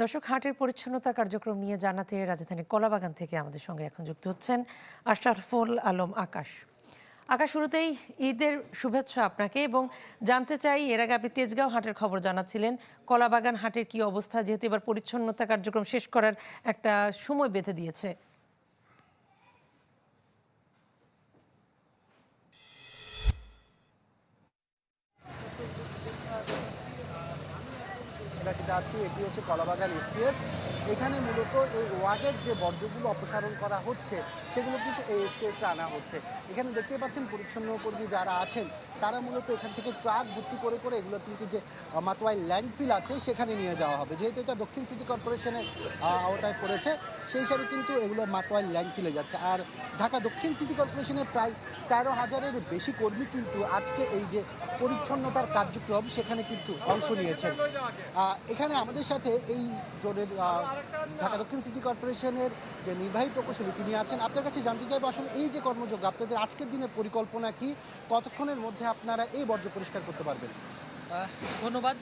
দর্শক, হাটের পরিচ্ছন্নতা কার্যক্রম নিয়ে জানাতে রাজধানীর কলাবাগান থেকে আমাদের সঙ্গে এখন যুক্ত হচ্ছেন আশরাফুল আলম আকাশ। আকাশ, শুরুতেই ঈদের শুভেচ্ছা আপনাকে, এবং জানতে চাই এর আগে আপনি তেজগাঁও হাটের খবর জানাচ্ছিলেন, কলাবাগান হাটের কি অবস্থা, যেহেতু এবার পরিচ্ছন্নতা কার্যক্রম শেষ করার একটা সময় বেঁধে দিয়েছে। আছি, এটি হচ্ছে কলাবাগান এসটিএস। এখানে মূলত এই ওয়ার্ডের যে বর্জ্যগুলো অপসারণ করা হচ্ছে সেগুলো কিন্তু এই এসটিএসে আনা হচ্ছে। এখানে দেখতে পাচ্ছেন পরিচ্ছন্ন কর্মী যারা আছেন তারা মূলত এখান থেকে ট্রাক ভর্তি করে করে এগুলো কিন্তু যে মাতোয়াইল ল্যান্ডফিল আছে সেখানে নিয়ে যাওয়া হবে। যেহেতু এটা দক্ষিণ সিটি কর্পোরেশনের আওতায় পড়েছে, সেই হিসাবে কিন্তু এগুলো মাতোয়াইল ল্যান্ডফিলে যাচ্ছে। আর ঢাকা দক্ষিণ সিটি কর্পোরেশনের প্রায় 13,000-এর বেশি কর্মী কিন্তু আজকে এই যে পরিচ্ছন্নতার কার্যক্রম সেখানে কিন্তু অংশ নিয়েছেন। এখানে আমাদের সাথে এই জোনের ঢাকা দক্ষিণ সিটি কর্পোরেশনের যে নির্বাহী প্রকৌশলী তিনি আছেন। আপনার কাছে জানতে চাইবো আসলে এই যে কর্মযজ্ঞ আপনাদের আজকের দিনের পরিকল্পনা কি, কতক্ষণের মধ্যে আপনারা এই বর্জ্য পরিষ্কার করতে পারবেন? ধন্যবাদ।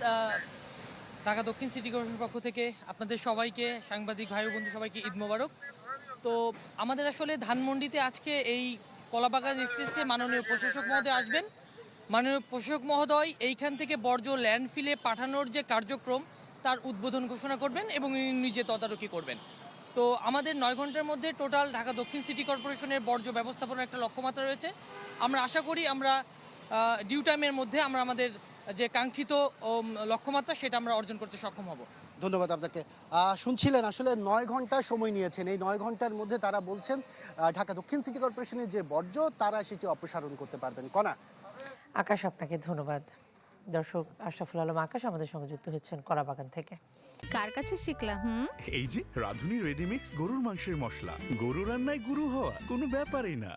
ঢাকা দক্ষিণ সিটি কর্পোরেশনের পক্ষ থেকে আপনাদের সবাইকে, সাংবাদিক ভাই বন্ধু সবাইকে ঈদ মোবারক। তো আমাদের আসলে ধানমন্ডিতে আজকে এই কলাবাগান এসটিএসে মাননীয় প্রশাসক মহোদয় আসবেন। মাননীয় প্রশাসক মহোদয় এইখান থেকে বর্জ্য ল্যান্ডফিলে পাঠানোর যে কার্যক্রম তার উদ্বোধন ঘোষণা করবেন এবং নিজে তদারকি করবেন। তো আমাদের 9 ঘন্টার মধ্যে টোটাল ঢাকা দক্ষিণ সিটি কর্পোরেশনের বর্জ্য ব্যবস্থাপনার একটা লক্ষ্যমাত্রা রয়েছে। আমরা আশা করি আমরা ডিউ টাইমের মধ্যে আমরা আমাদের যে কাঙ্ক্ষিত লক্ষ্যমাত্রা সেটা আমরা অর্জন করতে সক্ষম হব। ধন্যবাদ আপনাকে। শুনছিলেন আসলে 9 ঘন্টা সময় নিয়েছেন। এই 9 ঘন্টার মধ্যে তারা বলছেন ঢাকা দক্ষিণ সিটি কর্পোরেশনের যে বর্জ্য তারা সেটি অপসারণ করতে পারবেন। কণা। আকাশ, আপনাকে ধন্যবাদ। দর্শক, আশরাফুল আলম আকাশ আমাদের সঙ্গে যুক্ত হচ্ছেন কলাবাগান থেকে। কার কাছে শিখলা? এই যে রাঁধুনি রেডিমিক্স গরুর মাংসের মশলা, গরু রান্নায় গুরু হওয়া কোনো ব্যাপারই না।